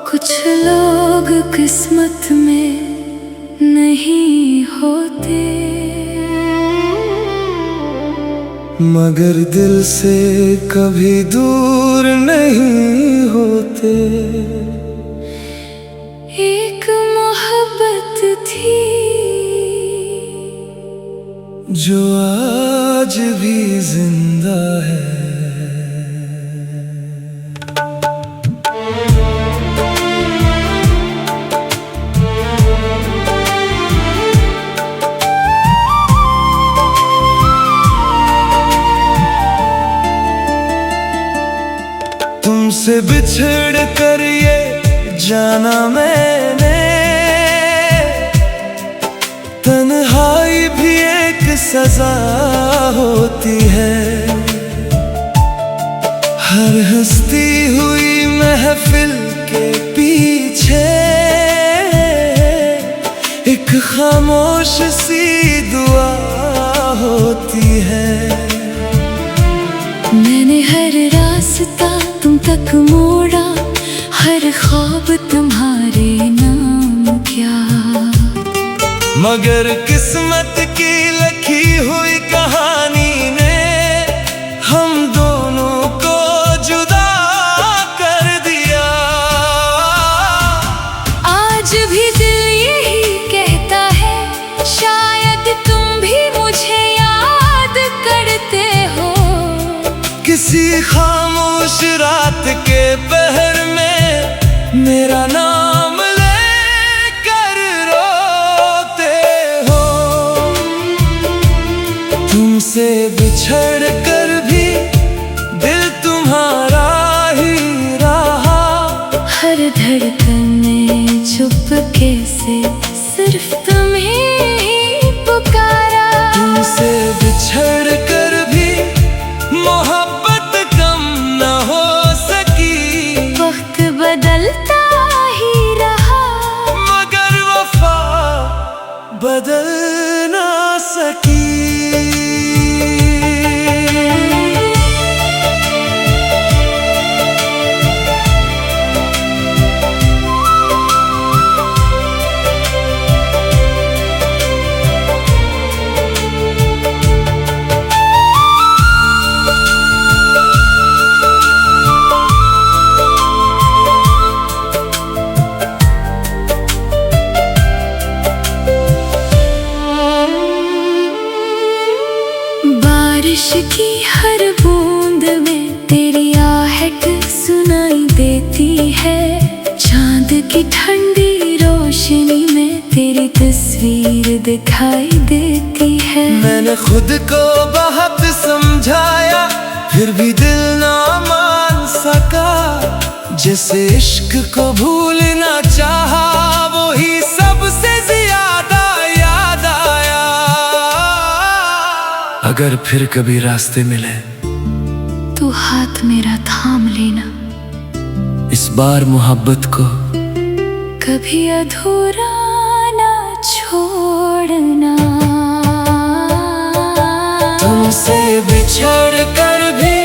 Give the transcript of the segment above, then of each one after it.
कुछ लोग किस्मत में नहीं होते, मगर दिल से कभी दूर नहीं होते। एक मोहब्बत थी जो आज भी जिंदा है। तुमसे बिछड़ कर ये जाना मैंने, तन्हाई भी एक सजा होती है। हर हंसती हुई महफिल के पीछे एक खामोश सी दुआ होती है। मैंने हर रास्ता तुम तक मोड़ा, हर ख्वाब तुम्हारे नाम क्या। मगर किस्मत की लिखी हुई कहानी ने हम दोनों को जुदा कर दिया। आज भी दिल यही कहता है, शायद तुम भी मुझे याद करते हो। किसी खामोश रात के पहर में मेरा नाम लेकर रोते हो। तुमसे बिछड़ कर भी दिल तुम्हारा ही रहा। हर धड़कन में चुपके से सिर्फ तुम्हें ही पुकारा। तुमसे बिछड़ कर भी मोहब्बत कम न हो सकी। वक्त बदलता ही रहा, मगर वफा बदल ना सकी। बारिश की हर बूंद में तेरी आहट सुनाई देती है। चांद की ठंडी रोशनी में तेरी तस्वीर दिखाई देती है। मैंने खुद को बहुत समझाया, फिर भी दिल ना मान सका। जैसे इश्क को भूलना चाहा, वो ही सबसे ज्यादा याद आया। अगर फिर कभी रास्ते मिले तो हाथ मेरा थाम लेना, इस बार मोहब्बत को कभी अधूरा ना छोड़ना। तुमसे बिछड़ कर भी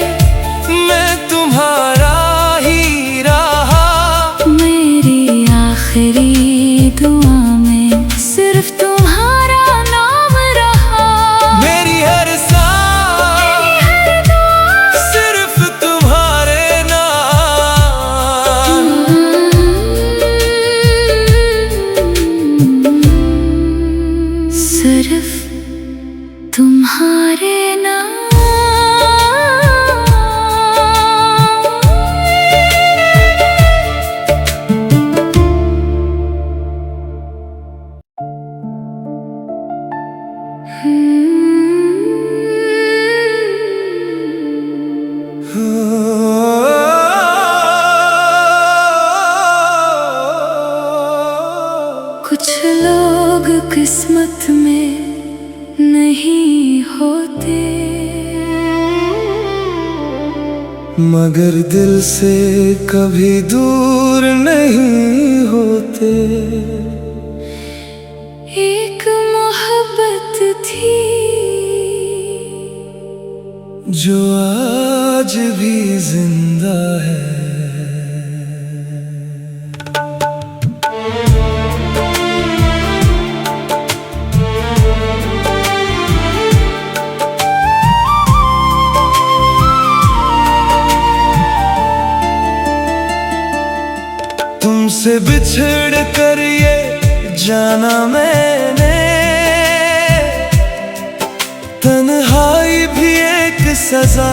मैं तुम्हारा ही रहा। मेरी आखिरी दुआ में सिर्फ तुम्हारा नाम रहा। मेरी हर सांस सिर्फ तुम्हारे नाम। सिर्फ तुम्हारे नाम। कुछ लोग किस्मत में नहीं होते, मगर दिल से कभी दूर नहीं होते। जो आज भी जिंदा है। तुमसे बिछड़ कर ये जाना मैंने, तन्हाई भी एक सजा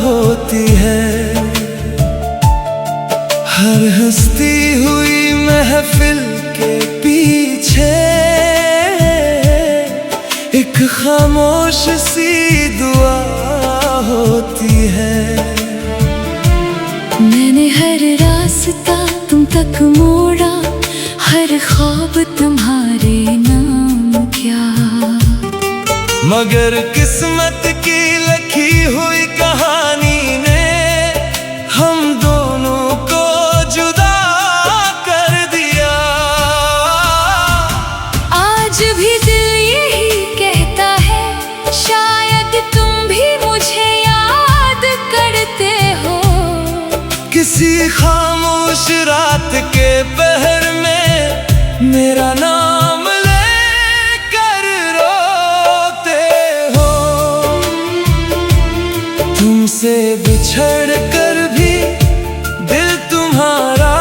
होती है। हर हंसती हुई महफिल के पीछे एक खामोश सी दुआ होती है। मैंने हर रास्ता तुम तक मोड़ा, हर ख्वाब तुम्हारे नाम क्या। मगर किस्मत की लिखी हुई कहानी ने हम दोनों को जुदा कर दिया। आज भी दिल यही कहता है, शायद तुम भी मुझे याद करते हो। किसी खामोश रात के पहर में मेरा नाम लेकर रोते हो। तुमसे बिछड़ कर भी दिल तुम्हारा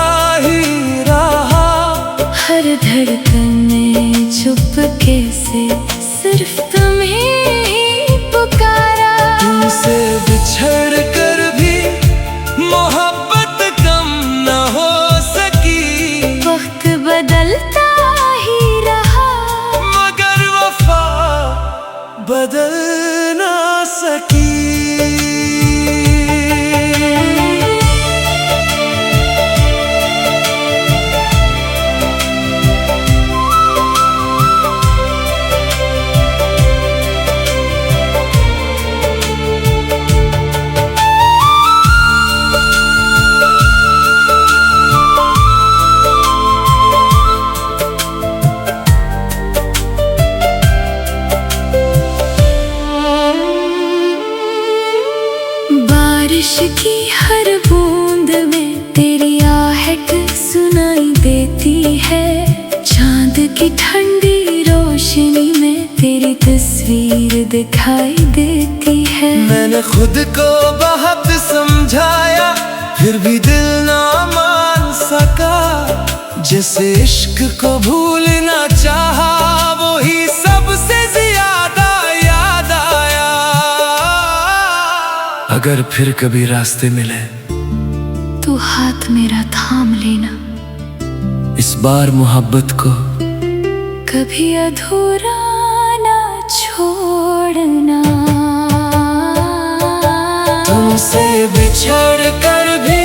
ही रहा। हर धड़कन में चुपके से सिर्फ तुम्हें ही पुकारा। तुमसे बिछड़ कर भी मोहब्बत कम न हो सकी। वक्त बदलता ही रहा, मगर वफा बदल ना सकी। बारिश की हर बूंद में तेरी आहट सुनाई देती है। चांद की ठंडी रोशनी में तेरी तस्वीर दिखाई देती है। मैंने खुद को बहुत समझाया, फिर भी दिल ना मान सका। जैसे इश्क को भूलना चाहा, वो ही सबसे ज्यादा याद आया। अगर फिर कभी रास्ते मिले तो हाथ मेरा थाम लेना, इस बार मोहब्बत को कभी अधूरा ना छोड़ना। तुमसे बिछड़ कर भी